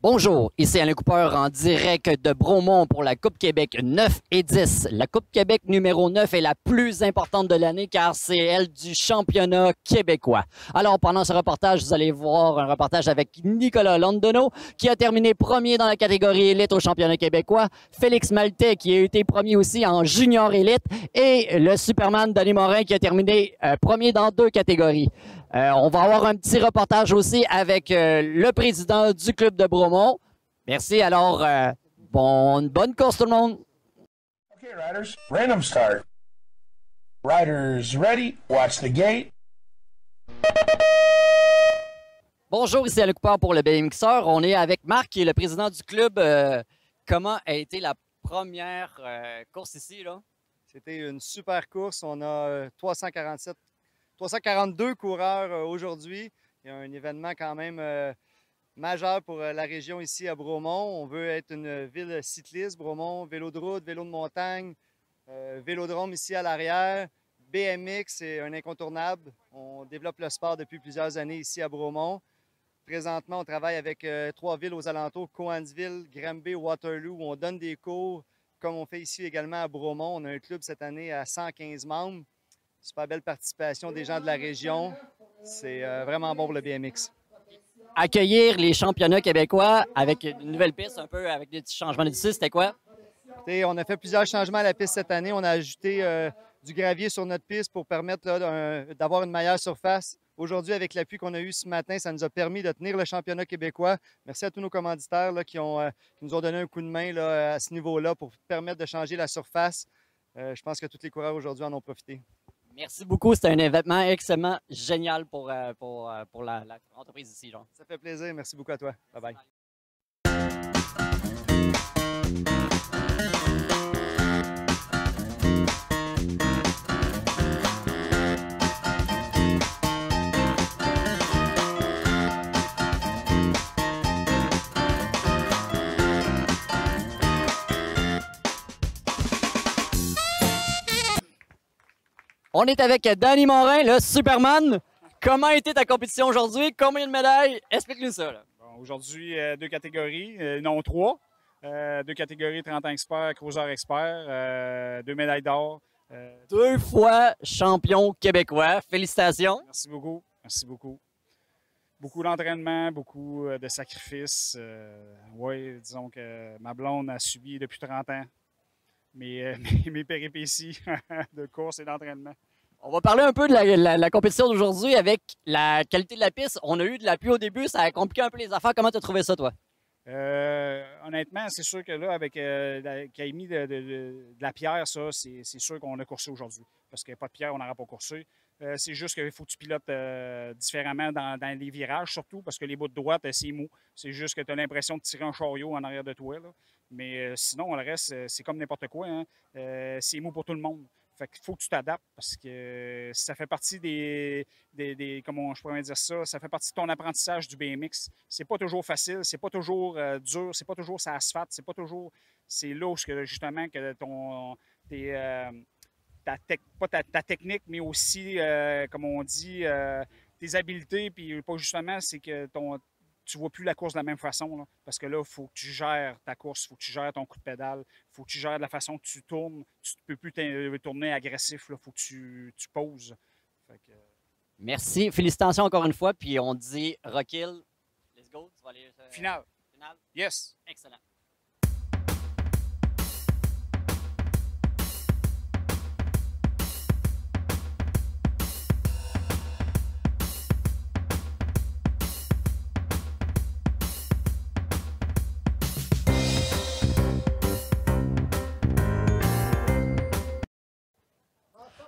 Bonjour, ici Alain Cooper en direct de Bromont pour la Coupe Québec 9 et 10. La Coupe Québec numéro 9 est la plus importante de l'année car c'est elle du championnat québécois. Alors pendant ce reportage, vous allez voir un reportage avec Nicolas Londono qui a terminé premier dans la catégorie élite au championnat québécois, Félix Maltais qui a été premier aussi en junior élite et le Superman Denis Morin qui a terminé premier dans deux catégories. On va avoir un petit reportage aussi avec le président du club de Bromont. Merci. Alors, bonne course tout le monde. Okay, riders, random start. Riders ready, watch the gate. Bonjour, ici Alain Cooper pour le BMXer. On est avec Marc, qui est le président du club. Comment a été la première course ici, là? C'était une super course. On a 342 coureurs aujourd'hui. Il y a un événement quand même majeur pour la région ici à Bromont. On veut être une ville cycliste, Bromont, vélo de route, vélo de montagne, vélodrome ici à l'arrière. BMX, c'est un incontournable. On développe le sport depuis plusieurs années ici à Bromont. Présentement, on travaille avec trois villes aux alentours, Cowansville, Granby, Waterloo, où on donne des cours, comme on fait ici également à Bromont. On a un club cette année à 115 membres. Super belle participation des gens de la région. C'est vraiment bon pour le BMX. Accueillir les championnats québécois avec une nouvelle piste, un peu avec des petits changements d'ici, c'était quoi? Écoutez, on a fait plusieurs changements à la piste cette année. On a ajouté du gravier sur notre piste pour permettre d'avoir une meilleure surface. Aujourd'hui, avec l'appui qu'on a eu ce matin, ça nous a permis de tenir le championnat québécois. Merci à tous nos commanditaires là, qui nous ont donné un coup de main là, à ce niveau-là pour permettre de changer la surface. Je pense que tous les coureurs aujourd'hui en ont profité. Merci beaucoup. C'était un événement extrêmement génial pour l'entreprise ici. Genre. Ça fait plaisir. Merci beaucoup à toi. Bye-bye. On est avec Denis Morin, le Superman. Comment a été ta compétition aujourd'hui? Combien de médailles? Explique-nous ça. Là. Bon, aujourd'hui, deux catégories, non trois. Deux catégories 30 ans expert, cruiser expert, deux médailles d'or. Deux fois champion québécois. Félicitations. Merci beaucoup. Merci beaucoup. Beaucoup d'entraînement, beaucoup de sacrifices. Oui, disons que ma blonde a subi depuis 30 ans mes péripéties de course et d'entraînement. On va parler un peu de la compétition d'aujourd'hui avec la qualité de la piste. On a eu de la pluie au début, ça a compliqué un peu les affaires. Comment tu as trouvé ça, toi? Honnêtement, c'est sûr que là, avec qu'il ait mis de la pierre, ça, c'est sûr qu'on a coursé aujourd'hui. Parce qu'il n'y a pas de pierre, on n'aura pas coursé. C'est juste qu'il faut que tu pilotes différemment dans les virages, surtout parce que les bouts de droite, c'est mou. C'est juste que tu as l'impression de tirer un chariot en arrière de toi. Là. Mais sinon, le reste, c'est comme n'importe quoi. Hein. C'est mou pour tout le monde. Fait qu'il faut que tu t'adaptes parce que ça fait partie comment je pourrais dire ça fait partie de ton apprentissage du BMX. C'est pas toujours facile, c'est pas toujours dur, c'est pas toujours sur l'asphalte, c'est pas toujours. C'est là où justement que ta technique, mais aussi, comme on dit, tes habiletés, puis pas justement, c'est que tu ne vois plus la course de la même façon. Là, parce que là, il faut que tu gères ta course, il faut que tu gères ton coup de pédale, il faut que tu gères la façon que tu tournes. Tu ne peux plus tourner agressif, il faut que tu poses. Fait que... Merci. Félicitations encore une fois. Puis on dit Rockhill. Let's go. Tu vas aller. Final. Final. Yes. Excellent.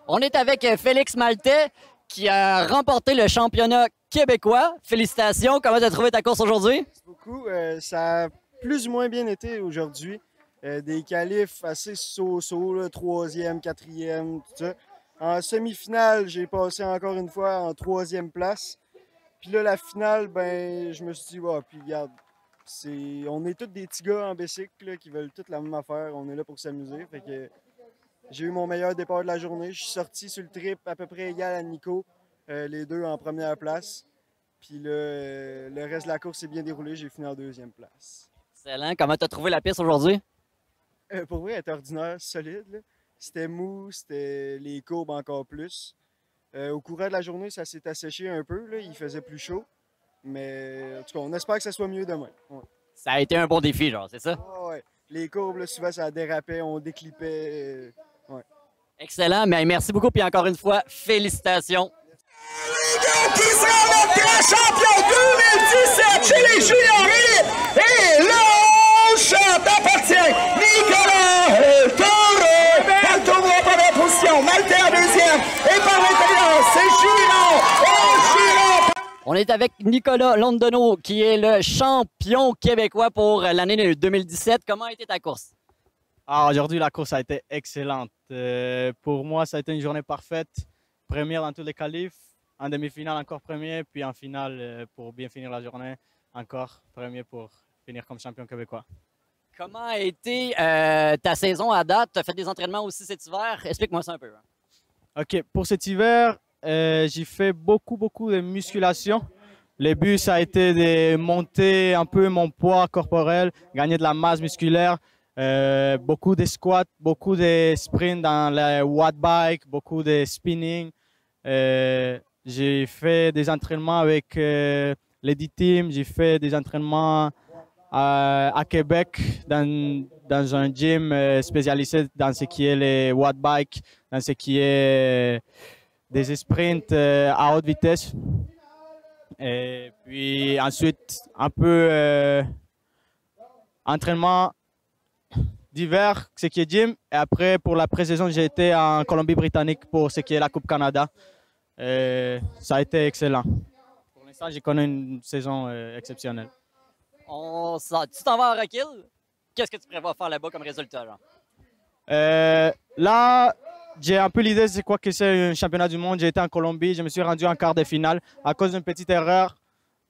On est avec Félix Maltais qui a remporté le championnat québécois. Félicitations. Comment tu as trouvé ta course aujourd'hui? Merci beaucoup. Ça a plus ou moins bien été aujourd'hui. Des qualifs assez so-so, troisième, quatrième, tout ça. En semi-finale, j'ai passé encore une fois en troisième place. Puis là, la finale, ben, je me suis dit, oh, puis regarde, on est tous des petits gars en bicycle qui veulent toute la même affaire. On est là pour s'amuser. Fait que j'ai eu mon meilleur départ de la journée. Je suis sorti sur le trip à peu près égal à Nico, les deux en première place. Puis là, le reste de la course s'est bien déroulé. J'ai fini en 2e place. Excellent. Comment tu as trouvé la piste aujourd'hui? Pour vrai, elle était ordinaire, solide, là. C'était mou, c'était les courbes encore plus. Au courant de la journée, ça s'est asséché un peu, là. Il faisait plus chaud. Mais en tout cas, on espère que ça soit mieux demain. Ouais. Ça a été un bon défi, genre, c'est ça? Ouais. Les courbes, là, souvent, ça dérapait, on déclipait. Ouais. Excellent. Mais merci beaucoup. Puis encore une fois, félicitations. Qui sera notre grand champion 2017 chez les juniors élites. Et le champ appartient Nicolas Toro. El Toro en première position, Malte en 2e. Et par l'intérieur, c'est Giron. On est avec Nicolas Londono, qui est le champion québécois pour l'année 2017. Comment a été ta course? Aujourd'hui, la course a été excellente. Pour moi, ça a été une journée parfaite. Première dans tous les qualifs, en demi-finale encore premier, puis en finale, pour bien finir la journée, encore premier pour finir comme champion québécois. Comment a été ta saison à date? Tu as fait des entraînements aussi cet hiver. Explique-moi ça un peu. OK, pour cet hiver, j'ai fait beaucoup de musculation. Le but, ça a été de monter un peu mon poids corporel, gagner de la masse musculaire, beaucoup de squats, beaucoup de sprints dans la watt bike, beaucoup de spinning. J'ai fait des entraînements avec l'Edit Team, j'ai fait des entraînements à Québec dans un gym spécialisé dans ce qui est les watt bike, dans ce qui est des sprints à haute vitesse. Et puis ensuite, un peu entraînement d'hiver, ce qui est gym. Et après, pour la pré-saison, j'ai été en Colombie-Britannique pour ce qui est la Coupe Canada. Ça a été excellent. Pour l'instant, j'ai connu une saison exceptionnelle. Tu t'en vas en recul? Qu'est-ce que tu prévois faire là-bas comme résultat? Genre? Là, j'ai un peu l'idée de c'est quoi que c'est un championnat du monde. J'ai été en Colombie, je me suis rendu en quart de finale. À cause d'une petite erreur,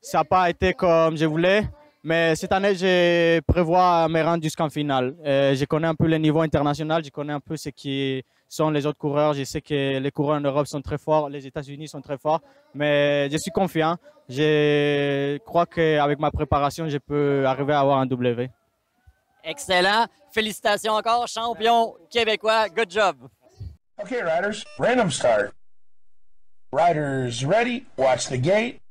ça n'a pas été comme je voulais. Mais cette année, je prévois me rendre jusqu'en finale. Je connais un peu le niveau international, je connais un peu ce qui sont les autres coureurs. Je sais que les coureurs en Europe sont très forts, les États-Unis sont très forts. Mais je suis confiant. Je crois qu'avec ma préparation, je peux arriver à avoir un W. Excellent. Félicitations encore, champion québécois. Good job. Okay, riders, random start. Riders ready, watch the gate.